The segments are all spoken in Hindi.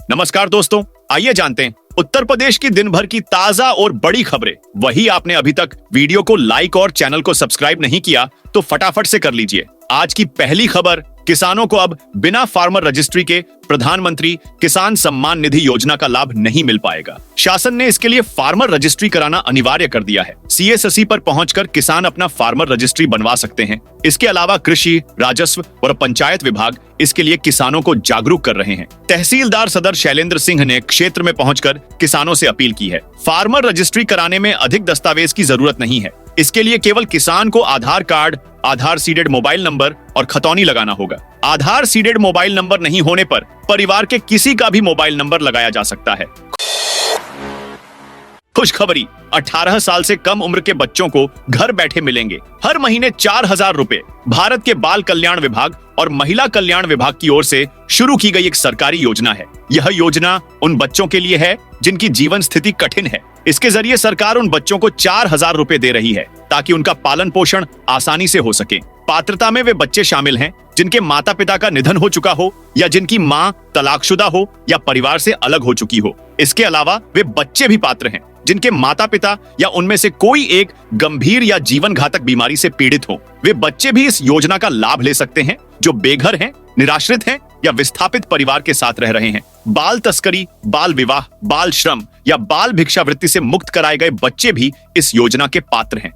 नमस्कार दोस्तों, आइए जानते हैं उत्तर प्रदेश की दिन भर की ताजा और बड़ी खबरें। वही आपने अभी तक वीडियो को लाइक और चैनल को सब्सक्राइब नहीं किया तो फटाफट से कर लीजिए। आज की पहली खबर, किसानों को अब बिना फार्मर रजिस्ट्री के प्रधानमंत्री किसान सम्मान निधि योजना का लाभ नहीं मिल पाएगा। शासन ने इसके लिए फार्मर रजिस्ट्री कराना अनिवार्य कर दिया है। CSSE पर पहुंचकर किसान अपना फार्मर रजिस्ट्री बनवा सकते हैं। इसके अलावा कृषि, राजस्व और पंचायत विभाग इसके लिए किसानों को जागरूक कर रहे हैं। तहसीलदार सदर शैलेंद्र सिंह ने क्षेत्र में पहुंचकर किसानों से अपील की है। फार्मर रजिस्ट्री कराने में अधिक दस्तावेज की जरूरत नहीं है। इसके लिए केवल किसान को आधार कार्ड, आधार सीडेड मोबाइल नंबर और खतौनी लगाना होगा। आधार सीडेड मोबाइल नंबर नहीं होने पर परिवार के किसी का भी मोबाइल नंबर लगाया जा सकता है। खुशखबरी, 18 साल से कम उम्र के बच्चों को घर बैठे मिलेंगे हर महीने 4,000 रुपए। भारत के बाल कल्याण विभाग और महिला कल्याण विभाग की ओर से शुरू की गई एक सरकारी योजना है। यह योजना उन बच्चों के लिए है जिनकी जीवन स्थिति कठिन है। इसके जरिए सरकार उन बच्चों को 4,000 रुपए दे रही है ताकि उनका पालन पोषण आसानी से हो सके। पात्रता में वे बच्चे शामिल हैं जिनके माता पिता का निधन हो चुका हो या जिनकी मां तलाकशुदा हो या परिवार से अलग हो चुकी हो। इसके अलावा वे बच्चे भी पात्र हैं जिनके माता पिता या उनमें से कोई एक गंभीर या जीवन घातक बीमारी से पीड़ित हो। वे बच्चे भी इस योजना का लाभ ले सकते हैं जो बेघर हैं, निराश्रित हैं या विस्थापित परिवार के साथ रह रहे हैं। बाल तस्करी, बाल विवाह, बाल श्रम या बाल भिक्षावृत्ति से मुक्त कराए गए बच्चे भी इस योजना के पात्र हैं।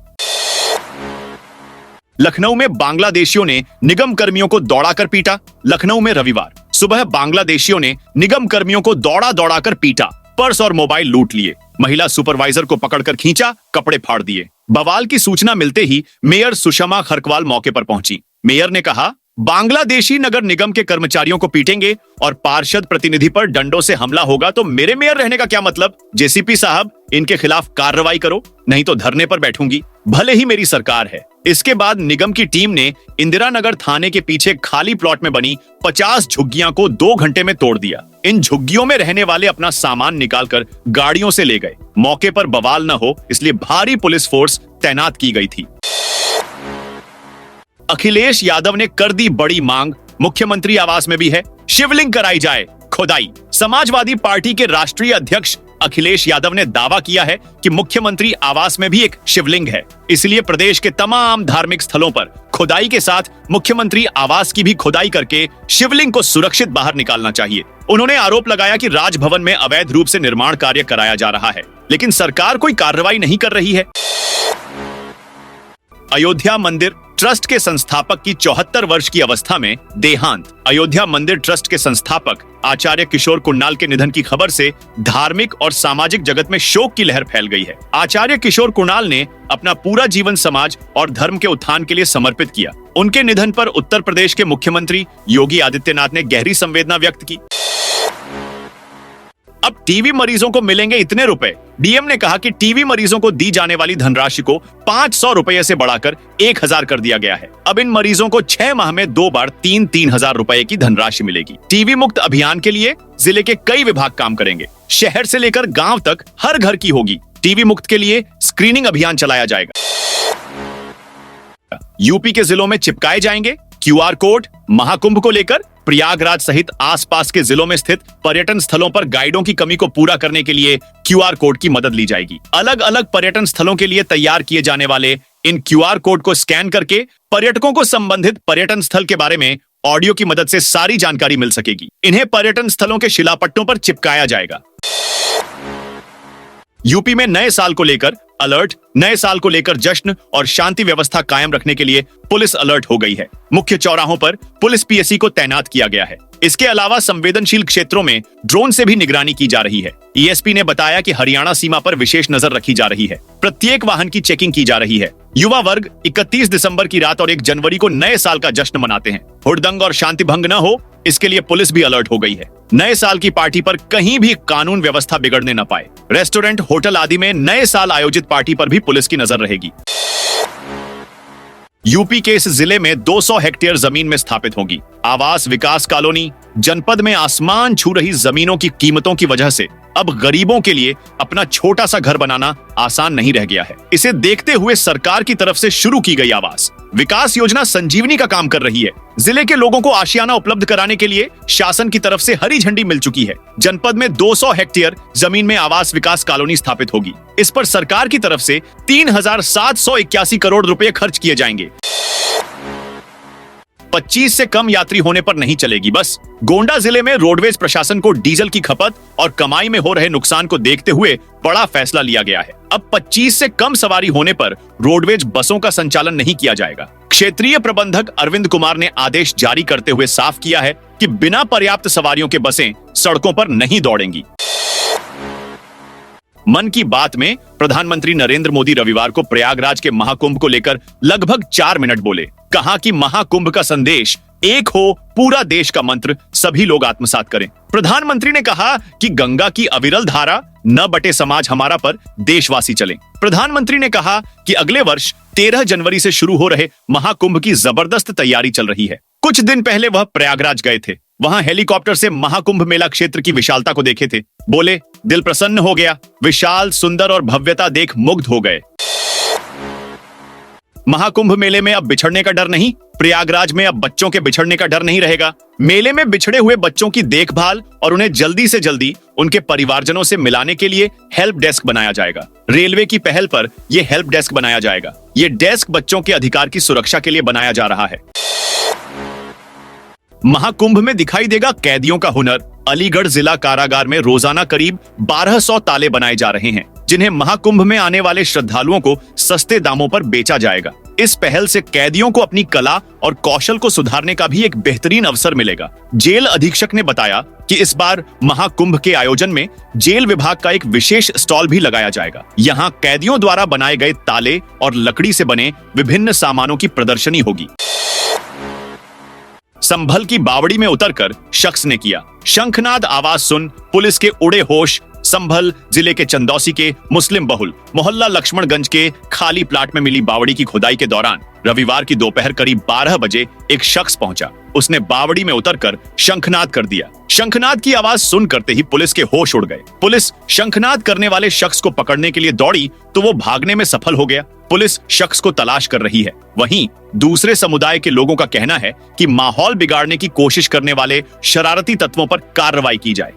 लखनऊ में बांग्लादेशियों ने निगम कर्मियों को दौड़ाकर पीटा। लखनऊ में रविवार सुबह बांग्लादेशियों ने निगम कर्मियों को दौड़ाकर पीटा, पर्स और मोबाइल लूट लिए। महिला सुपरवाइजर को पकड़कर खींचा, कपड़े फाड़ दिए। बवाल की सूचना मिलते ही मेयर सुषमा खरकवाल मौके पर पहुंची। मेयर ने कहा, बांग्लादेशी नगर निगम के कर्मचारियों को पीटेंगे और पार्षद प्रतिनिधि पर डंडों से हमला होगा तो मेरे मेयर रहने का क्या मतलब? JCP साहब, इनके खिलाफ कार्रवाई करो, नहीं तो धरने पर बैठूंगी, भले ही मेरी सरकार है। इसके बाद निगम की टीम ने इंदिरा नगर थाने के पीछे खाली प्लॉट में बनी 50 झुग्गियां को 2 घंटे में तोड़ दिया। इन झुग्गियों में रहने वाले अपना सामान निकालकर गाड़ियों से ले गए। मौके पर बवाल न हो इसलिए भारी पुलिस फोर्स तैनात की गई थी। अखिलेश यादव ने कर दी बड़ी मांग, मुख्यमंत्री आवास में भी है, शिवलिंग कराई जाए खुदाई। समाजवादी पार्टी के राष्ट्रीय अध्यक्ष अखिलेश यादव ने दावा किया है कि मुख्यमंत्री आवास में भी एक शिवलिंग है, इसलिए प्रदेश के तमाम धार्मिक स्थलों पर खुदाई के साथ मुख्यमंत्री आवास की भी खुदाई करके शिवलिंग को सुरक्षित बाहर निकालना चाहिए। उन्होंने आरोप लगाया कि राजभवन में अवैध रूप से निर्माण कार्य कराया जा रहा है, लेकिन सरकार कोई कार्रवाई नहीं कर रही है। अयोध्या मंदिर ट्रस्ट के संस्थापक की 74 वर्ष की अवस्था में देहांत। अयोध्या मंदिर ट्रस्ट के संस्थापक आचार्य किशोर कुणाल के निधन की खबर से धार्मिक और सामाजिक जगत में शोक की लहर फैल गई है। आचार्य किशोर कुणाल ने अपना पूरा जीवन समाज और धर्म के उत्थान के लिए समर्पित किया। उनके निधन पर उत्तर प्रदेश के मुख्यमंत्री योगी आदित्यनाथ ने गहरी संवेदना व्यक्त की। अब टीबी मरीजों को मिलेंगे इतने रुपए। डीएम ने कहा कि टीबी मरीजों को दी जाने वाली धनराशि को 500 रुपए से बढ़ाकर 1,000 कर दिया गया है। अब इन मरीजों को 6 माह में 2 बार 3,000 रुपए की धनराशि मिलेगी। टीबी मुक्त अभियान के लिए जिले के कई विभाग काम करेंगे। शहर से लेकर गांव तक हर घर की होगी। टीबी मुक्त के लिए स्क्रीनिंग अभियान चलाया जाएगा। यूपी के जिलों में चिपकाए जाएंगे QR कोड। महाकुंभ को लेकर प्रयागराज सहित आसपास के जिलों में स्थित पर्यटन स्थलों पर गाइडों की कमी को पूरा करने के लिए QR कोड की मदद ली जाएगी। अलग अलग पर्यटन स्थलों के लिए तैयार किए जाने वाले इन QR कोड को स्कैन करके पर्यटकों को संबंधित पर्यटन स्थल के बारे में ऑडियो की मदद से सारी जानकारी मिल सकेगी। इन्हें पर्यटन स्थलों के शिलापट्टों पर चिपकाया जाएगा। यूपी में नए साल को लेकर अलर्ट। नए साल को लेकर जश्न और शांति व्यवस्था कायम रखने के लिए पुलिस अलर्ट हो गई है। मुख्य चौराहों पर पुलिस PSC को तैनात किया गया है। इसके अलावा संवेदनशील क्षेत्रों में ड्रोन से भी निगरानी की जा रही है। ESP ने बताया कि हरियाणा सीमा पर विशेष नजर रखी जा रही है। प्रत्येक वाहन की चेकिंग की जा रही है। युवा वर्ग 31 दिसंबर की रात और 1 जनवरी को नए साल का जश्न मनाते हैं। हुड़दंग और शांति भंग न हो, इसके लिए पुलिस भी अलर्ट हो गई है। नए साल की पार्टी पर कहीं भी कानून व्यवस्था बिगड़ने न पाए। रेस्टोरेंट, होटल आदि में नए साल आयोजित पार्टी पर भी पुलिस की नजर रहेगी। यूपी के इस जिले में 200 हेक्टेयर जमीन में स्थापित होगी आवास विकास कॉलोनी। जनपद में आसमान छू रही जमीनों की कीमतों की वजह से अब गरीबों के लिए अपना छोटा सा घर बनाना आसान नहीं रह गया है। इसे देखते हुए सरकार की तरफ से शुरू की गई आवास विकास योजना संजीवनी का काम कर रही है। जिले के लोगों को आशियाना उपलब्ध कराने के लिए शासन की तरफ से हरी झंडी मिल चुकी है। जनपद में 200 हेक्टेयर जमीन में आवास विकास कॉलोनी स्थापित होगी। इस पर सरकार की तरफ से 3,781 करोड़ रुपए खर्च किए जाएंगे। 25 से कम यात्री होने पर नहीं चलेगी बस। गोंडा जिले में रोडवेज प्रशासन को डीजल की खपत और कमाई में हो रहे नुकसान को देखते हुए बड़ा फैसला लिया गया है। अब 25 से कम सवारी होने पर रोडवेज बसों का संचालन नहीं किया जाएगा। क्षेत्रीय प्रबंधक अरविंद कुमार ने आदेश जारी करते हुए साफ किया है कि बिना पर्याप्त सवारियों के बसें सड़कों पर नहीं दौड़ेंगी। मन की बात में प्रधानमंत्री नरेंद्र मोदी रविवार को प्रयागराज के महाकुंभ को लेकर लगभग 4 मिनट बोले। कहा कि महाकुंभ का संदेश एक हो, पूरा देश का मंत्र सभी लोग आत्मसात करें। प्रधानमंत्री ने कहा कि गंगा की अविरल धारा, न बटे समाज हमारा पर देशवासी चलें। प्रधानमंत्री ने कहा कि अगले वर्ष 13 जनवरी से शुरू हो रहे महाकुंभ की जबरदस्त तैयारी चल रही है। कुछ दिन पहले वह प्रयागराज गए थे। वहां हेलीकॉप्टर से महाकुंभ मेला क्षेत्र की विशालता को देखे थे। बोले, दिल प्रसन्न हो गया। विशाल, सुंदर और भव्यता देख मुग्ध हो गए। महाकुंभ मेले में अब बिछड़ने का डर नहीं। प्रयागराज में अब बच्चों के बिछड़ने का डर नहीं रहेगा। मेले में बिछड़े हुए बच्चों की देखभाल और उन्हें जल्दी से जल्दी उनके परिवारजनों से मिलाने के लिए हेल्प डेस्क बनाया जाएगा। रेलवे की पहल पर यह हेल्प डेस्क बनाया जाएगा। ये डेस्क बच्चों के अधिकार की सुरक्षा के लिए बनाया जा रहा है। महाकुंभ में दिखाई देगा कैदियों का हुनर। अलीगढ़ जिला कारागार में रोजाना करीब 1200 ताले बनाए जा रहे हैं, जिन्हें महाकुंभ में आने वाले श्रद्धालुओं को सस्ते दामों पर बेचा जाएगा। इस पहल से कैदियों को अपनी कला और कौशल को सुधारने का भी एक बेहतरीन अवसर मिलेगा। जेल अधीक्षक ने बताया कि इस बार महाकुंभ के आयोजन में जेल विभाग का एक विशेष स्टॉल भी लगाया जाएगा। यहाँ कैदियों द्वारा बनाए गए ताले और लकड़ी से बने विभिन्न सामानों की प्रदर्शनी होगी। संभल की बावड़ी में उतरकर शख्स ने किया शंखनाद आवाज सुन पुलिस के उड़े होश। संभल जिले के चंदौसी के मुस्लिम बहुल मोहल्ला लक्ष्मणगंज के खाली प्लाट में मिली बावड़ी की खुदाई के दौरान रविवार की दोपहर करीब 12 बजे एक शख्स पहुंचा। उसने बावड़ी में उतरकर शंखनाद कर दिया। शंखनाद की आवाज सुन करते ही पुलिस के होश उड़ गए। पुलिस शंखनाद करने वाले शख्स को पकड़ने के लिए दौड़ी तो वो भागने में सफल हो गया। पुलिस शख्स को तलाश कर रही है। वहीं दूसरे समुदाय के लोगों का कहना है कि माहौल बिगाड़ने की कोशिश करने वाले शरारती तत्वों पर कार्रवाई की जाए।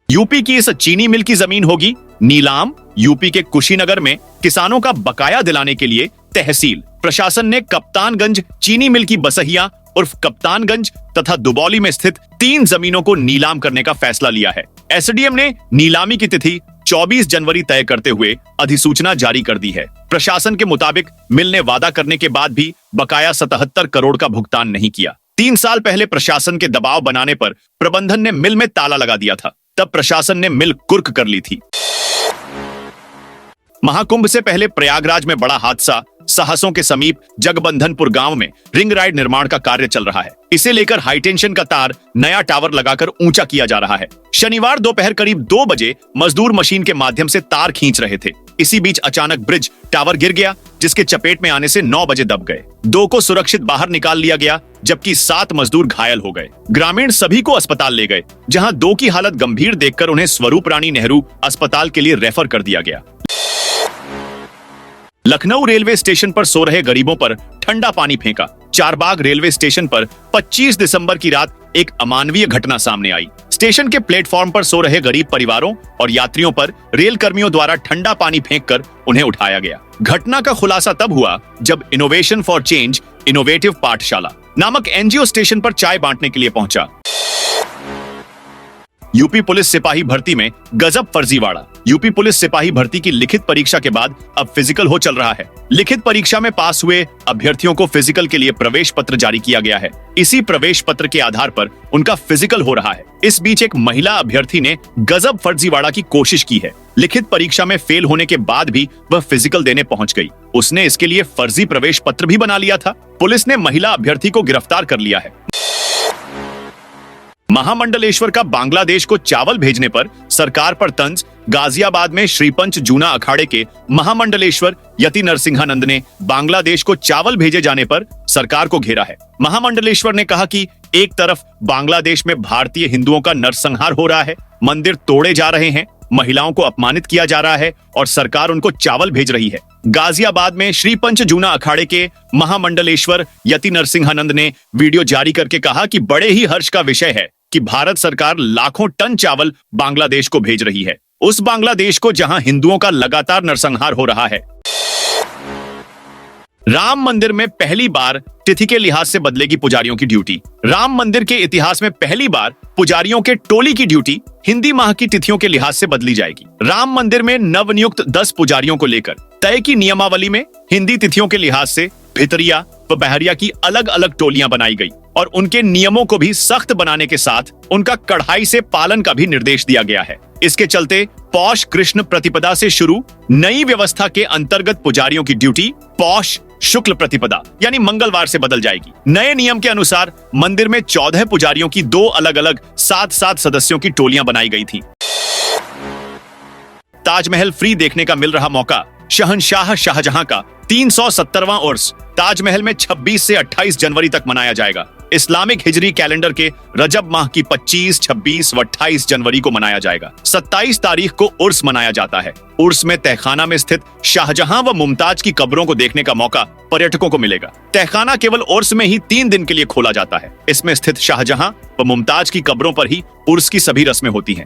यूपी की इस चीनी मिल की जमीन होगी नीलाम। यूपी के कुशीनगर में किसानों का बकाया दिलाने के लिए तहसील प्रशासन ने कप्तानगंज चीनी मिल की बसहिया उर्फ कप्तानगंज तथा दुबौली में स्थित 3 जमीनों को नीलाम करने का फैसला लिया है। एसडीएम ने नीलामी की तिथि 24 जनवरी तय करते हुए अधिसूचना जारी कर दी है। प्रशासन के मुताबिक मिल ने वादा करने के बाद भी बकाया 77 करोड़ का भुगतान नहीं किया। 3 साल पहले प्रशासन के दबाव बनाने पर प्रबंधन ने मिल में ताला लगा दिया था। तब प्रशासन ने मिल कुर्क कर ली थी। महाकुंभ से पहले प्रयागराज में बड़ा हादसा। साहसों के समीप जगबंधनपुर गांव में रिंग राइड निर्माण का कार्य चल रहा है। इसे लेकर हाईटेंशन का तार नया टावर लगाकर ऊंचा किया जा रहा है। शनिवार दोपहर करीब 2 बजे मजदूर मशीन के माध्यम से तार खींच रहे थे। इसी बीच अचानक ब्रिज टावर गिर गया, जिसके चपेट में आने से 9 बजे दब गए। 2 को सुरक्षित बाहर निकाल लिया गया, जबकि 7 मजदूर घायल हो गए। ग्रामीण सभी को अस्पताल ले गए, जहां 2 की हालत गंभीर देखकर उन्हें स्वरूप रानी नेहरू अस्पताल के लिए रेफर कर दिया गया। लखनऊ रेलवे स्टेशन पर सो रहे गरीबों पर ठंडा पानी फेंका। चारबाग रेलवे स्टेशन पर 25 दिसंबर की रात एक अमानवीय घटना सामने आई। स्टेशन के प्लेटफॉर्म पर सो रहे गरीब परिवारों और यात्रियों पर रेल कर्मियों द्वारा ठंडा पानी फेंककर उन्हें उठाया गया। घटना का खुलासा तब हुआ जब इनोवेशन फॉर चेंज इनोवेटिव पाठशाला नामक एनजीओ स्टेशन पर चाय बांटने के लिए पहुंचा। यूपी पुलिस सिपाही भर्ती में गजब फर्जीवाड़ा। यूपी पुलिस सिपाही भर्ती की लिखित परीक्षा के बाद अब फिजिकल हो चल रहा है। लिखित परीक्षा में पास हुए अभ्यर्थियों को फिजिकल के लिए प्रवेश पत्र जारी किया गया है। इसी प्रवेश पत्र के आधार पर उनका फिजिकल हो रहा है। इस बीच एक महिला अभ्यर्थी ने गजब फर्जीवाड़ा की कोशिश की है। लिखित परीक्षा में फेल होने के बाद भी वह फिजिकल देने पहुंच गई। उसने इसके लिए फर्जी प्रवेश पत्र भी बना लिया था। पुलिस ने महिला अभ्यर्थी को गिरफ्तार कर लिया है। महामंडलेश्वर का बांग्लादेश को चावल भेजने पर सरकार पर तंज। गाजियाबाद में श्रीपंच जूना अखाड़े के महामंडलेश्वर यति नरसिंहानंद ने बांग्लादेश को चावल भेजे जाने पर सरकार को घेरा है। महामंडलेश्वर ने कहा कि एक तरफ बांग्लादेश में भारतीय हिंदुओं का नरसंहार हो रहा है, मंदिर तोड़े जा रहे हैं, महिलाओं को अपमानित किया जा रहा है और सरकार उनको चावल भेज रही है। गाजियाबाद में श्री पंच जूना अखाड़े के महामंडलेश्वर यति नरसिंहानंद ने वीडियो जारी करके कहा कि बड़े ही हर्ष का विषय है कि भारत सरकार लाखों टन चावल बांग्लादेश को भेज रही है, उस बांग्लादेश को जहां हिंदुओं का लगातार नरसंहार हो रहा है। राम मंदिर में पहली बार तिथि के लिहाज से बदलेगी पुजारियों की ड्यूटी। राम मंदिर के इतिहास में पहली बार पुजारियों के टोली की ड्यूटी हिंदी माह की तिथियों के लिहाज से बदली जाएगी। राम मंदिर में नवनियुक्त 10 पुजारियों को लेकर तय की नियमावली में हिंदी तिथियों के लिहाज से भितरिया व बहरिया की अलग अलग टोलियां बनाई गई और उनके नियमों को भी सख्त बनाने के साथ उनका कड़ाई से पालन का भी निर्देश दिया गया है। इसके चलते पौष कृष्ण प्रतिपदा से शुरू नई व्यवस्था के अंतर्गत पुजारियों की ड्यूटी पौष शुक्ल प्रतिपदा यानी मंगलवार से बदल जाएगी। नए नियम के अनुसार मंदिर में 14 पुजारियों की 2 अलग अलग 7-7 सदस्यों की टोलियां बनाई गई थी। ताजमहल फ्री देखने का मिल रहा मौका। शहंशाह शाहजहां का 370वां उर्स ताजमहल में 26 से 28 जनवरी तक मनाया जाएगा। इस्लामिक हिजरी कैलेंडर के रजब माह की 25, 26 व 28 जनवरी को मनाया जाएगा। 27 तारीख को उर्स मनाया जाता है। उर्स में तहखाना में स्थित शाहजहां व मुमताज की कब्रों को देखने का मौका पर्यटकों को मिलेगा। तहखाना केवल उर्स में ही 3 दिन के लिए खोला जाता है। इसमें स्थित शाहजहां व मुमताज की कब्रों पर ही उर्स की सभी रस्में होती हैं।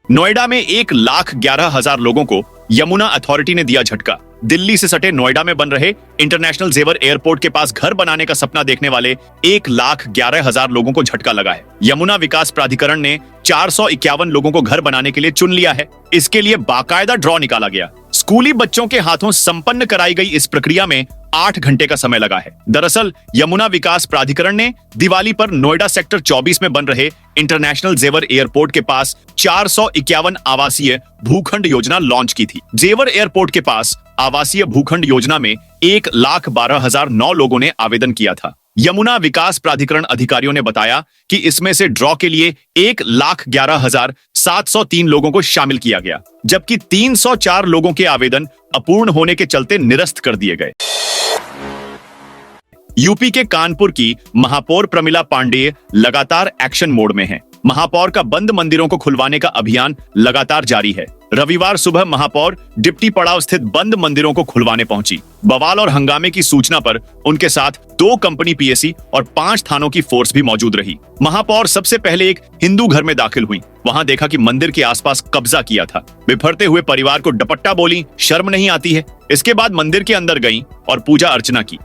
नोएडा में 1,11,000 लोगों को यमुना अथॉरिटी ने दिया झटका। दिल्ली से सटे नोएडा में बन रहे इंटरनेशनल जेवर एयरपोर्ट के पास घर बनाने का सपना देखने वाले 1,11,000 लोगों को झटका लगा है। यमुना विकास प्राधिकरण ने 451 लोगों को घर बनाने के लिए चुन लिया है। इसके लिए बाकायदा ड्रॉ निकाला गया। स्कूली बच्चों के हाथों संपन्न कराई गई इस प्रक्रिया में 8 घंटे का समय लगा है। दरअसल यमुना विकास प्राधिकरण ने दिवाली पर नोएडा सेक्टर 24 में बन रहे इंटरनेशनल जेवर एयरपोर्ट के पास 451 आवासीय भूखंड योजना लॉन्च की थी। जेवर एयरपोर्ट के पास आवासीय भूखंड योजना में 1,12,009 लोगों ने आवेदन किया था। यमुना विकास प्राधिकरण अधिकारियों ने बताया कि इसमें से ड्रॉ के लिए 1,11,703 लोगों को शामिल किया गया, जबकि 304 लोगों के आवेदन अपूर्ण होने के चलते निरस्त कर दिए गए। यूपी के कानपुर की महापौर प्रमिला पांडेय लगातार एक्शन मोड में हैं। महापौर का बंद मंदिरों को खुलवाने का अभियान लगातार जारी है। रविवार सुबह महापौर डिप्टी पड़ाव स्थित बंद मंदिरों को खुलवाने पहुंची। बवाल और हंगामे की सूचना पर उनके साथ 2 कंपनी पीएसी और 5 थानों की फोर्स भी मौजूद रही। महापौर सबसे पहले एक हिंदू घर में दाखिल हुई। वहां देखा कि मंदिर के आसपास कब्जा किया था। बिफरते हुए परिवार को डपट्टा बोली, शर्म नहीं आती है। इसके बाद मंदिर के अंदर गईं और पूजा अर्चना की।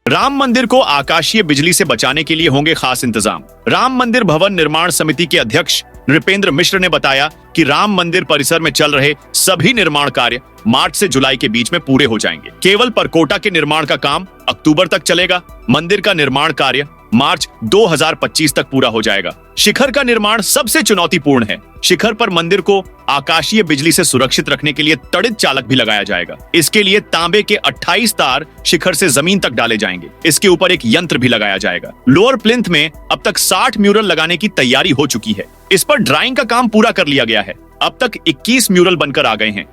राम मंदिर को आकाशीय बिजली से बचाने के लिए होंगे खास इंतजाम। राम मंदिर भवन निर्माण समिति के अध्यक्ष नृपेंद्र मिश्र ने बताया कि राम मंदिर परिसर में चल रहे सभी निर्माण कार्य मार्च से जुलाई के बीच में पूरे हो जाएंगे। केवल परकोटा के निर्माण का काम अक्टूबर तक चलेगा। मंदिर का निर्माण कार्य मार्च 2025 तक पूरा हो जाएगा। शिखर का निर्माण सबसे चुनौतीपूर्ण है। शिखर पर मंदिर को आकाशीय बिजली से सुरक्षित रखने के लिए तड़ित चालक भी लगाया जाएगा। इसके लिए तांबे के 28 तार शिखर से जमीन तक डाले जाएंगे। इसके ऊपर एक यंत्र भी लगाया जाएगा। लोअर प्लिंथ में अब तक 60 म्यूरल लगाने की तैयारी हो चुकी है। इस पर ड्राइंग का काम पूरा कर लिया गया है। अब तक 21 म्यूरल बनकर आ गए हैं।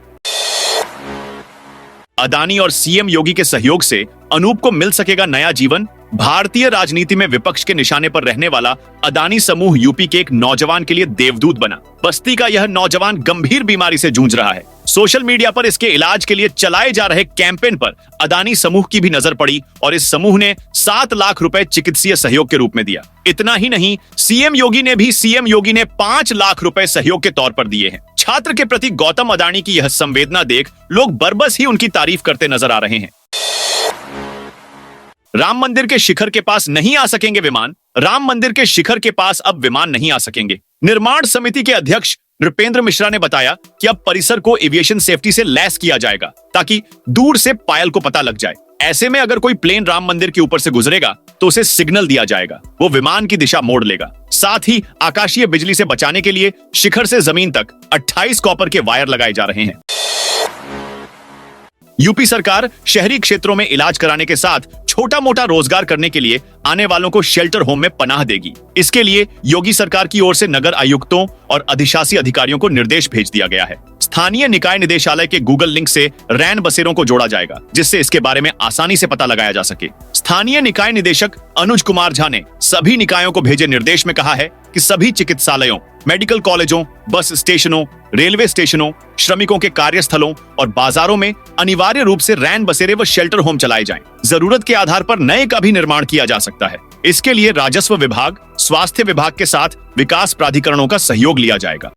अदानी और सीएम योगी के सहयोग से अनूप को मिल सकेगा नया जीवन। भारतीय राजनीति में विपक्ष के निशाने पर रहने वाला अदानी समूह यूपी के एक नौजवान के लिए देवदूत बना। बस्ती का यह नौजवान गंभीर बीमारी से जूझ रहा है। सोशल मीडिया पर इसके इलाज के लिए चलाए जा रहे कैंपेन पर अदानी समूह की भी नजर पड़ी और इस समूह ने 7 लाख रुपए चिकित्सीय सहयोग के रूप में दिया। इतना ही नहीं, सीएम योगी ने 5 लाख रुपए सहयोग के तौर पर दिए हैं। छात्र के प्रति गौतम अदानी की यह संवेदना देख लोग बरबस ही उनकी तारीफ करते नजर आ रहे हैं। राम मंदिर के शिखर के पास नहीं आ सकेंगे विमान। राम मंदिर के शिखर के पास अब विमान नहीं आ सकेंगे। निर्माण समिति के अध्यक्ष नृपेंद्र मिश्रा ने बताया कि अब परिसर को एविएशन सेफ्टी से लैस किया जाएगा ताकि दूर से पायल को पता लग जाए। ऐसे में अगर कोई प्लेन राम मंदिर के ऊपर से गुजरेगा तो उसे सिग्नल दिया जाएगा, वो विमान की दिशा मोड़ लेगा। साथ ही आकाशीय बिजली से बचाने के लिए शिखर से जमीन तक 28 कॉपर के वायर लगाए जा रहे हैं। यूपी सरकार शहरी क्षेत्रों में इलाज कराने के साथ छोटा मोटा रोजगार करने के लिए आने वालों को शेल्टर होम में पनाह देगी। इसके लिए योगी सरकार की ओर से नगर आयुक्तों और अधिशासी अधिकारियों को निर्देश भेज दिया गया है। स्थानीय निकाय निदेशालय के गूगल लिंक से रैन बसेरों को जोड़ा जाएगा, जिससे इसके बारे में आसानी से पता लगाया जा सके। स्थानीय निकाय निदेशक अनुज कुमार झा ने सभी निकायों को भेजे निर्देश में कहा है कि सभी चिकित्सालयों, मेडिकल कॉलेजों, बस स्टेशनों, रेलवे स्टेशनों, श्रमिकों के कार्यस्थलों और बाजारों में अनिवार्य रूप से रैन बसेरे व शेल्टर होम चलाए जाएं। जरूरत के आधार पर नए का भी निर्माण किया जा सकता है। इसके लिए राजस्व विभाग, स्वास्थ्य विभाग के साथ विकास प्राधिकरणों का सहयोग लिया जाएगा।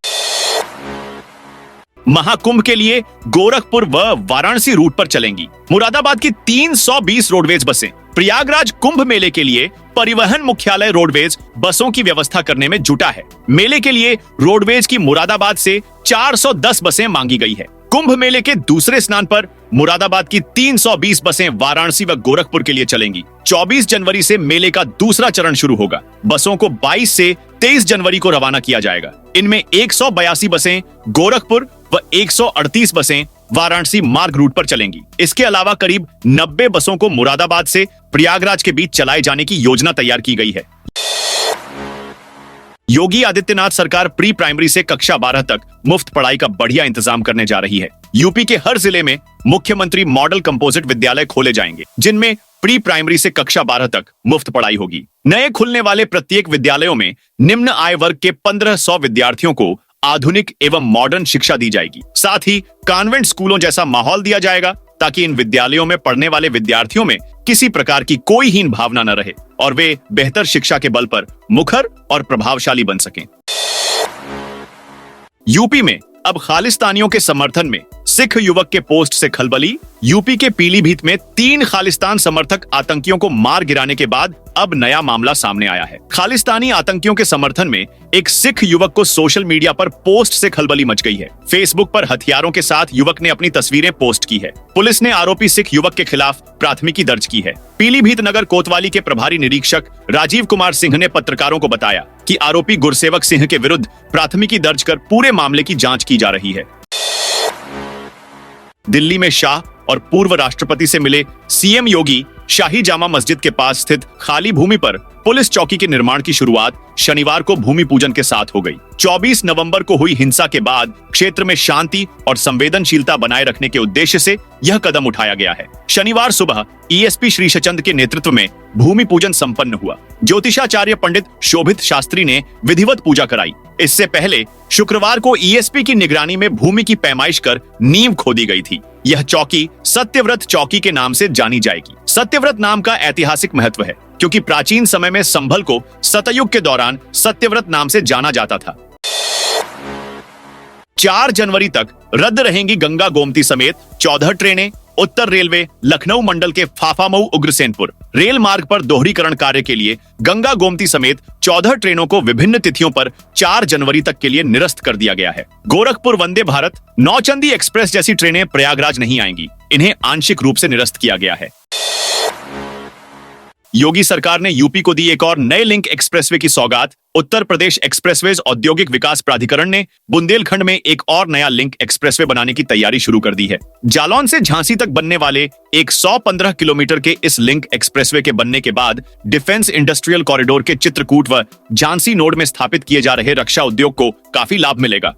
महाकुंभ के लिए गोरखपुर व वाराणसी रूट पर चलेंगी मुरादाबाद की 320 रोडवेज बसें। प्रयागराज कुंभ मेले के लिए परिवहन मुख्यालय रोडवेज बसों की व्यवस्था करने में जुटा है। मेले के लिए रोडवेज की मुरादाबाद से 410 बसें मांगी गई है। कुंभ मेले के दूसरे स्नान पर मुरादाबाद की 320 बसें वाराणसी व गोरखपुर के लिए चलेंगी। 24 जनवरी से मेले का दूसरा चरण शुरू होगा। बसों को 22 से 23 जनवरी को रवाना किया जाएगा। इनमें 182 बसें गोरखपुर व 138 बसें वाराणसी मार्ग रूट पर चलेंगी। इसके अलावा करीब 90 बसों को मुरादाबाद से प्रयागराज के बीच चलाए जाने की योजना तैयार की गई है। योगी आदित्यनाथ सरकार प्री प्राइमरी से कक्षा 12 तक मुफ्त पढ़ाई का बढ़िया इंतजाम करने जा रही है। यूपी के हर जिले में मुख्यमंत्री मॉडल कंपोजिट विद्यालय खोले जाएंगे, जिनमें प्री प्राइमरी से कक्षा 12 तक मुफ्त पढ़ाई होगी। नए खुलने वाले प्रत्येक विद्यालयों में निम्न आय वर्ग के 1500 विद्यार्थियों को आधुनिक एवं मॉडर्न शिक्षा दी जाएगी। साथ ही कॉन्वेंट स्कूलों जैसा माहौल दिया जाएगा, ताकि इन विद्यालयों में पढ़ने वाले विद्यार्थियों में किसी प्रकार की कोई हीन भावना न रहे और वे बेहतर शिक्षा के बल पर मुखर और प्रभावशाली बन सकें। यूपी में अब खालिस्तानियों के समर्थन में सिख युवक के पोस्ट से खलबली। यूपी के पीलीभीत में 3 खालिस्तान समर्थक आतंकियों को मार गिराने के बाद अब नया मामला सामने आया है। खालिस्तानी आतंकियों के समर्थन में एक सिख युवक को सोशल मीडिया पर पोस्ट से खलबली मच गई है। फेसबुक पर हथियारों के साथ युवक ने अपनी तस्वीरें पोस्ट की है। पुलिस ने आरोपी सिख युवक के खिलाफ प्राथमिकी दर्ज की है। पीलीभीत नगर कोतवाली के प्रभारी निरीक्षक राजीव कुमार सिंह ने पत्रकारों को बताया कि आरोपी गुरसेवक सिंह के विरुद्ध प्राथमिकी दर्ज कर पूरे मामले की जांच की जा रही है। दिल्ली में शाह और पूर्व राष्ट्रपति से मिले सीएम योगी शाही जामा मस्जिद के पास स्थित खाली भूमि पर पुलिस चौकी के निर्माण की शुरुआत शनिवार को भूमि पूजन के साथ हो गई। 24 नवंबर को हुई हिंसा के बाद क्षेत्र में शांति और संवेदनशीलता बनाए रखने के उद्देश्य से यह कदम उठाया गया है। शनिवार सुबह ईएसपी श्री शचंद के नेतृत्व में भूमि पूजन संपन्न हुआ। ज्योतिषाचार्य पंडित शोभित शास्त्री ने विधिवत पूजा कराई। इससे पहले शुक्रवार को ईएसपी की निगरानी में भूमि की पैमाइश कर नींव खोदी गई थी। यह चौकी सत्यव्रत चौकी के नाम से जानी जाएगी। सत्यव्रत नाम का ऐतिहासिक महत्व है, क्योंकि प्राचीन समय में संभल को सतयुग के दौरान सत्यव्रत नाम से जाना जाता था। 4 जनवरी तक रद्द रहेंगी गंगा गोमती समेत 14 ट्रेनें। उत्तर रेलवे लखनऊ मंडल के फाफामऊ उग्रसेनपुर रेल मार्ग पर दोहरीकरण कार्य के लिए गंगा गोमती समेत 14 ट्रेनों को विभिन्न तिथियों पर 4 जनवरी तक के लिए निरस्त कर दिया गया है। गोरखपुर वंदे भारत, नौचंदी एक्सप्रेस जैसी ट्रेनें प्रयागराज नहीं आएंगी। इन्हें आंशिक रूप से निरस्त किया गया है। योगी सरकार ने यूपी को दी एक और नए लिंक एक्सप्रेसवे की सौगात। उत्तर प्रदेश एक्सप्रेसवेज औद्योगिक विकास प्राधिकरण ने बुंदेलखंड में एक और नया लिंक एक्सप्रेसवे बनाने की तैयारी शुरू कर दी है। जालौन से झांसी तक बनने वाले 115 किलोमीटर के इस लिंक एक्सप्रेसवे के बनने के बाद डिफेंस इंडस्ट्रियल कॉरिडोर के चित्रकूट व झांसी नोड में स्थापित किए जा रहे रक्षा उद्योग को काफी लाभ मिलेगा।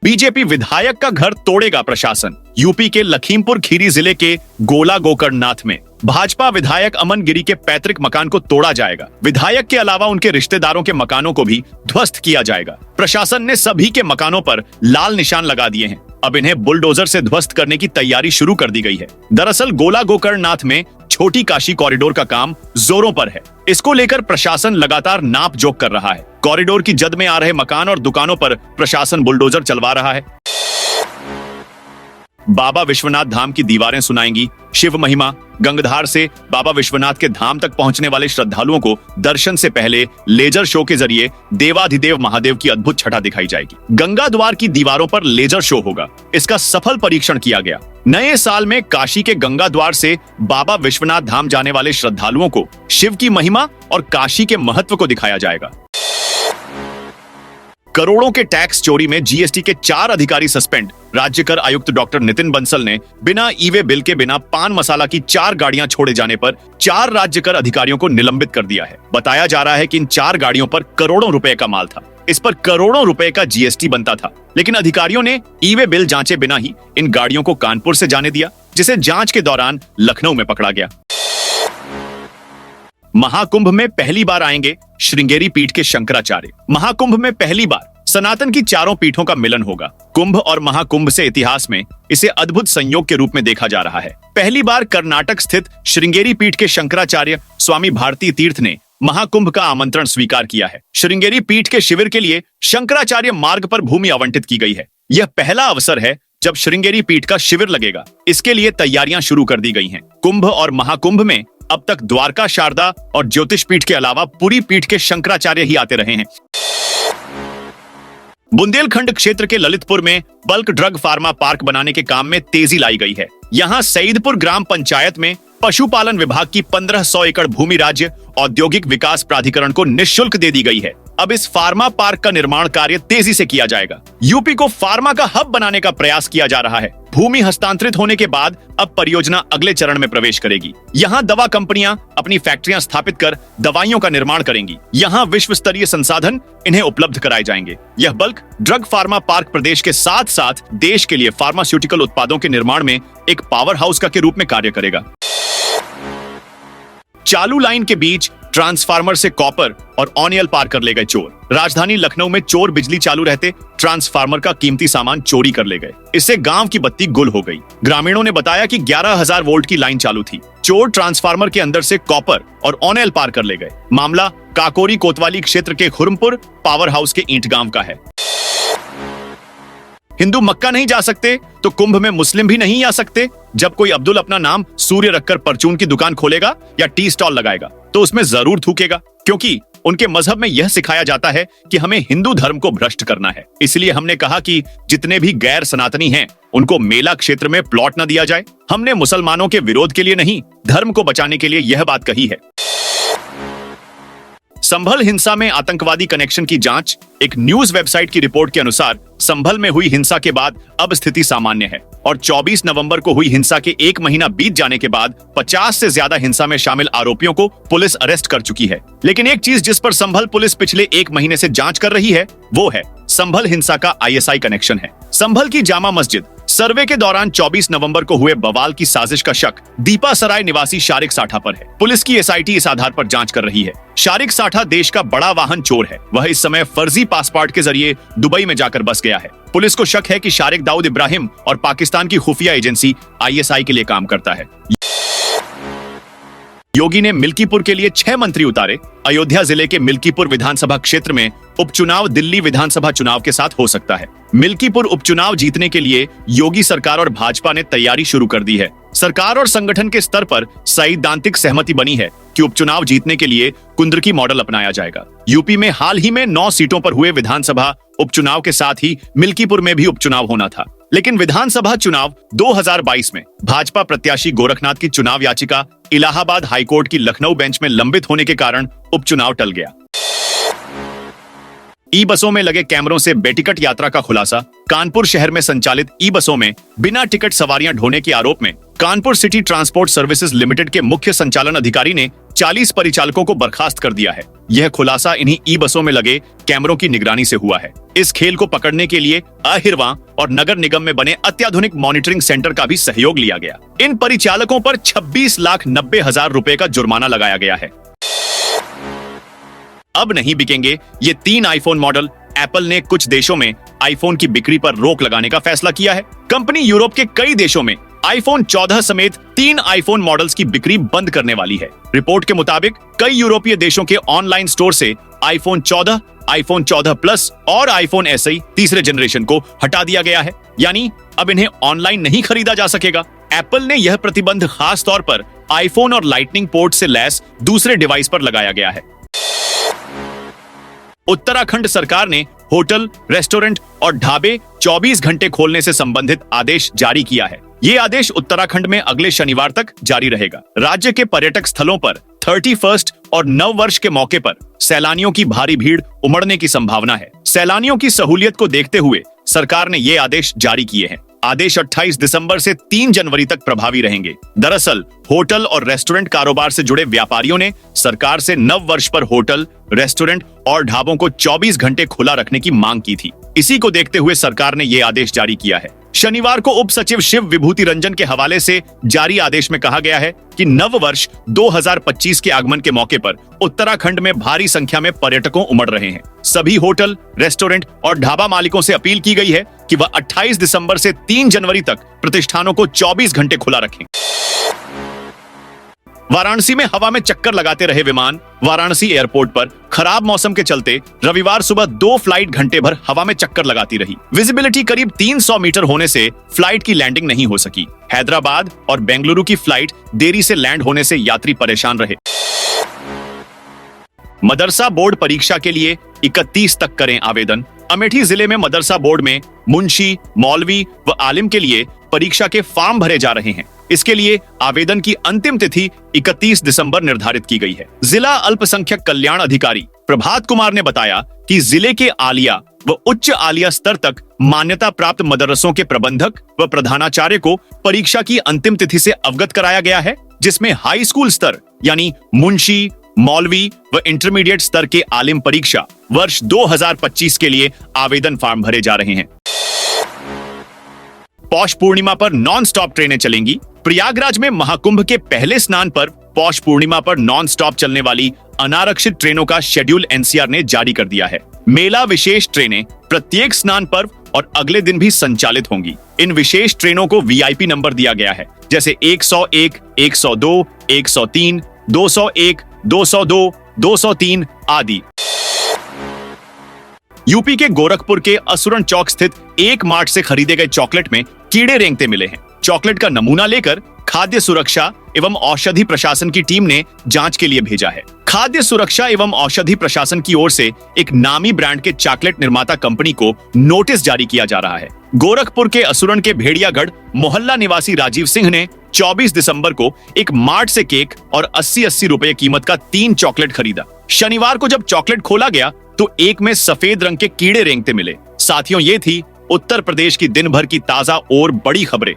बीजेपी विधायक का घर तोड़ेगा प्रशासन। यूपी के लखीमपुर खीरी जिले के गोला गोकर्णनाथ में भाजपा विधायक अमन गिरी के पैतृक मकान को तोड़ा जाएगा। विधायक के अलावा उनके रिश्तेदारों के मकानों को भी ध्वस्त किया जाएगा। प्रशासन ने सभी के मकानों पर लाल निशान लगा दिए हैं। अब इन्हें बुलडोजर से ध्वस्त करने की तैयारी शुरू कर दी गई है। दरअसल गोला गोकर्णनाथ में छोटी काशी कॉरिडोर का काम जोरों पर है। इसको लेकर प्रशासन लगातार नाप जोख कर रहा है। कॉरिडोर की जद में आ रहे मकान और दुकानों पर प्रशासन बुलडोजर चलवा रहा है। बाबा विश्वनाथ धाम की दीवारें सुनाएंगी शिव महिमा। गंगधार से बाबा विश्वनाथ के धाम तक पहुंचने वाले श्रद्धालुओं को दर्शन से पहले लेजर शो के जरिए देवाधिदेव महादेव की अद्भुत छटा दिखाई जाएगी। गंगा द्वार की दीवारों पर लेजर शो होगा। इसका सफल परीक्षण किया गया। नए साल में काशी के गंगा द्वार से बाबा विश्वनाथ धाम जाने वाले श्रद्धालुओं को शिव की महिमा और काशी के महत्व को दिखाया जाएगा। करोड़ों के टैक्स चोरी में जीएसटी के 4 अधिकारी सस्पेंड। राज्य कर आयुक्त डॉक्टर नितिन बंसल ने बिना ई-वे बिल के बिना पान मसाला की 4 गाड़ियां छोड़े जाने पर 4 राज्य कर अधिकारियों को निलंबित कर दिया है। बताया जा रहा है कि इन 4 गाड़ियों पर करोड़ों रुपए का माल था। इस पर करोड़ों रुपए का जीएसटी बनता था। लेकिन अधिकारियों ने ई-वे बिल जांचे बिना ही इन गाड़ियों को कानपुर से जाने दिया, जिसे जांच के दौरान लखनऊ में पकड़ा गया। महाकुंभ में पहली बार आएंगे श्रृंगेरी पीठ के शंकराचार्य। महाकुंभ में पहली बार सनातन की चारों पीठों का मिलन होगा। कुंभ और महाकुंभ से इतिहास में इसे अद्भुत संयोग के रूप में देखा जा रहा है। पहली बार कर्नाटक स्थित श्रृंगेरी पीठ के शंकराचार्य स्वामी भारती तीर्थ ने महाकुंभ का आमंत्रण स्वीकार किया है। श्रृंगेरी पीठ के शिविर के लिए शंकराचार्य मार्ग पर भूमि आवंटित की गई है। यह पहला अवसर है जब श्रृंगेरी पीठ का शिविर लगेगा। इसके लिए तैयारियां शुरू कर दी गई हैं। कुंभ और महाकुंभ में अब तक द्वारका, शारदा और ज्योतिष पीठ के अलावा पुरी पीठ के शंकराचार्य ही आते रहे हैं। बुंदेलखंड क्षेत्र के ललितपुर में बल्क ड्रग फार्मा पार्क बनाने के काम में तेजी लाई गई है। यहां सईदपुर ग्राम पंचायत में पशुपालन विभाग की 1500 एकड़ भूमि राज्य औद्योगिक विकास प्राधिकरण को निःशुल्क दे दी गई है। अब इस फार्मा पार्क का निर्माण कार्य तेजी से किया जाएगा। यूपी को फार्मा का हब बनाने का प्रयास किया जा रहा है। भूमि हस्तांतरित होने के बाद अब परियोजना अगले चरण में प्रवेश करेगी। यहाँ दवा कंपनियां अपनी फैक्ट्रियां स्थापित कर दवाइयों का निर्माण करेंगी। यहाँ विश्व स्तरीय संसाधन इन्हें उपलब्ध कराए जाएंगे। यह बल्क ड्रग फार्मा पार्क प्रदेश के साथ साथ देश के लिए फार्मास्यूटिकल उत्पादों के निर्माण में एक पावर हाउस के रूप में कार्य करेगा। चालू लाइन के बीच ट्रांसफार्मर से कॉपर और ऑनियल पार कर ले गए चोर। राजधानी लखनऊ में चोर बिजली चालू रहते ट्रांसफार्मर का कीमती सामान चोरी कर ले गए। इससे गांव की बत्ती गुल हो गई। ग्रामीणों ने बताया कि 11,000 वोल्ट की लाइन चालू थी। चोर ट्रांसफार्मर के अंदर से कॉपर और ऑनियल पार कर ले गए। मामला काकोरी कोतवाली क्षेत्र के खुरमपुर पावर हाउस के ईंट गांव का है। हिंदू मक्का नहीं जा सकते तो कुंभ में मुस्लिम भी नहीं आ सकते। जब कोई अब्दुल अपना नाम सूर्य रखकर परचून की दुकान खोलेगा या टी स्टॉल लगाएगा तो उसमें जरूर थूकेगा, क्योंकि उनके मजहब में यह सिखाया जाता है कि हमें हिंदू धर्म को भ्रष्ट करना है। इसलिए हमने कहा कि जितने भी गैर सनातनी हैं उनको मेला क्षेत्र में प्लॉट न दिया जाए। हमने मुसलमानों के विरोध के लिए नहीं, धर्म को बचाने के लिए यह बात कही है। संभल हिंसा में आतंकवादी कनेक्शन की जांच। एक न्यूज वेबसाइट की रिपोर्ट के अनुसार संभल में हुई हिंसा के बाद अब स्थिति सामान्य है और 24 नवंबर को हुई हिंसा के 1 महीना बीत जाने के बाद 50 से ज्यादा हिंसा में शामिल आरोपियों को पुलिस अरेस्ट कर चुकी है। लेकिन एक चीज जिस पर संभल पुलिस पिछले 1 महीने से जांच कर रही है वो है संभल हिंसा का आईएसआई कनेक्शन है। संभल की जामा मस्जिद सर्वे के दौरान 24 नवंबर को हुए बवाल की साजिश का शक दीपा सराय निवासी शारिक साठा पर है। पुलिस की एसआईटी इस आधार पर जांच कर रही है। शारिक साठा देश का बड़ा वाहन चोर है। वह इस समय फर्जी पासपोर्ट के जरिए दुबई में जाकर बस गया है। पुलिस को शक है कि शारिक दाऊद इब्राहिम और पाकिस्तान की खुफिया एजेंसी आईएसआई के लिए काम करता है। योगी ने मिल्कीपुर के लिए 6 मंत्री उतारे। अयोध्या जिले के मिल्कीपुर विधानसभा क्षेत्र में उपचुनाव दिल्ली विधानसभा चुनाव के साथ हो सकता है। मिल्कीपुर उपचुनाव जीतने के लिए योगी सरकार और भाजपा ने तैयारी शुरू कर दी है। सरकार और संगठन के स्तर पर सैद्धांतिक सहमति बनी है कि उपचुनाव जीतने के लिए कुंद्रकी मॉडल अपनाया जाएगा। यूपी में हाल ही में 9 सीटों पर हुए विधानसभा उपचुनाव के साथ ही मिल्कीपुर में भी उपचुनाव होना था, लेकिन विधानसभा चुनाव 2022 में भाजपा प्रत्याशी गोरखनाथ की चुनाव याचिका इलाहाबाद हाईकोर्ट की लखनऊ बेंच में लंबित होने के कारण उपचुनाव टल गया। ई बसों में लगे कैमरों से बेटिकट यात्रा का खुलासा। कानपुर शहर में संचालित ई बसों में बिना टिकट सवारियां ढोने के आरोप में Kanpur city transport services limited के मुख्य संचालन अधिकारी ने 40 परिचालकों को बर्खास्त कर दिया है। यह खुलासा इन्हीं ई बसों में लगे कैमरों की निगरानी से हुआ है। इस खेल को पकड़ने के लिए अहिरवा और नगर निगम में बने अत्याधुनिक मॉनिटरिंग सेंटर का भी सहयोग लिया गया। इन परिचालकों पर 26,90,000 रुपए का जुर्माना लगाया गया है। अब नहीं बिकेंगे ये 3 आईफोन मॉडल। एप्पल ने कुछ देशों में आईफोन की बिक्री पर रोक लगाने का फैसला किया है। कंपनी यूरोप के कई देशों में आईफोन 14 समेत 3 आईफोन मॉडल्स की बिक्री बंद करने वाली है। रिपोर्ट के मुताबिक कई यूरोपीय देशों के ऑनलाइन स्टोर से आईफोन 14, आईफोन 14 प्लस और आईफोन SE तीसरे जनरेशन को हटा दिया गया है, यानी अब इन्हें ऑनलाइन नहीं खरीदा जा सकेगा। एप्पल ने यह प्रतिबंध खास तौर पर आईफोन और लाइटनिंग पोर्ट से लैस दूसरे डिवाइस पर लगाया गया है। उत्तराखंड सरकार ने होटल, रेस्टोरेंट और ढाबे 24 घंटे खोलने से संबंधित आदेश जारी किया है। ये आदेश उत्तराखंड में अगले शनिवार तक जारी रहेगा। राज्य के पर्यटक स्थलों पर 31 और नव वर्ष के मौके पर सैलानियों की भारी भीड़ उमड़ने की संभावना है। सैलानियों की सहूलियत को देखते हुए सरकार ने ये आदेश जारी किए हैं। आदेश 28 दिसंबर से 3 जनवरी तक प्रभावी रहेंगे। दरअसल होटल और रेस्टोरेंट कारोबार से जुड़े व्यापारियों ने सरकार से नव वर्ष पर होटल, रेस्टोरेंट और ढाबों को 24 घंटे खुला रखने की मांग की थी। इसी को देखते हुए सरकार ने यह आदेश जारी किया है। शनिवार को उप सचिव शिव विभूति रंजन के हवाले से जारी आदेश में कहा गया है कि नव वर्ष 2025 के आगमन के मौके पर उत्तराखंड में भारी संख्या में पर्यटकों उमड़ रहे हैं। सभी होटल, रेस्टोरेंट और ढाबा मालिकों से अपील की गई है कि वह 28 दिसंबर से 3 जनवरी तक प्रतिष्ठानों को 24 घंटे खुला रखें। वाराणसी में हवा में चक्कर लगाते रहे विमान। वाराणसी एयरपोर्ट पर खराब मौसम के चलते रविवार सुबह 2 फ्लाइट घंटे भर हवा में चक्कर लगाती रही। विजिबिलिटी करीब 300 मीटर होने से फ्लाइट की लैंडिंग नहीं हो सकी। हैदराबाद और बेंगलुरु की फ्लाइट देरी से लैंड होने से यात्री परेशान रहे। मदरसा बोर्ड परीक्षा के लिए 31 तक करें आवेदन। अमेठी जिले में मदरसा बोर्ड में मुंशी, मौलवी व आलिम के लिए परीक्षा के फॉर्म भरे जा रहे हैं। इसके लिए आवेदन की अंतिम तिथि 31 दिसंबर निर्धारित की गई है। जिला अल्पसंख्यक कल्याण अधिकारी प्रभात कुमार ने बताया कि जिले के आलिया व उच्च आलिया स्तर तक मान्यता प्राप्त मदरसों के प्रबंधक व प्रधानाचार्य को परीक्षा की अंतिम तिथि से अवगत कराया गया है, जिसमें हाई स्कूल स्तर यानी मुंशी, मौलवी व इंटरमीडिएट स्तर के आलिम परीक्षा वर्ष 2025 के लिए आवेदन फॉर्म भरे जा रहे हैं। पौष पूर्णिमा पर नॉन स्टॉप ट्रेनें चलेंगी। प्रयागराज में महाकुंभ के पहले स्नान पर पौष पूर्णिमा पर नॉन स्टॉप चलने वाली अनारक्षित ट्रेनों का शेड्यूल एनसीआर ने जारी कर दिया है। मेला विशेष ट्रेनें प्रत्येक स्नान पर्व और अगले दिन भी संचालित होंगी। इन विशेष ट्रेनों को वीआईपी नंबर दिया गया है, जैसे 101, 102, 103, 201, 202, 203 आदि। यूपी के गोरखपुर के असुरन चौक स्थित 1 मार्ट से खरीदे गए चॉकलेट में कीड़े रेंगते मिले हैं। चॉकलेट का नमूना लेकर खाद्य सुरक्षा एवं औषधि प्रशासन की टीम ने जांच के लिए भेजा है। खाद्य सुरक्षा एवं औषधि प्रशासन की ओर से एक नामी ब्रांड के चॉकलेट निर्माता कंपनी को नोटिस जारी किया जा रहा है। गोरखपुर के असुरन के भेड़ियागढ़ मोहल्ला निवासी राजीव सिंह ने 24 दिसंबर को एक मार्ट से केक और 80-80 रुपए कीमत का 3 चॉकलेट खरीदा। शनिवार को जब चॉकलेट खोला गया तो एक में सफेद रंग के कीड़े रेंगते मिले। साथियों, ये थी उत्तर प्रदेश की दिन भर की ताजा और बड़ी खबरें।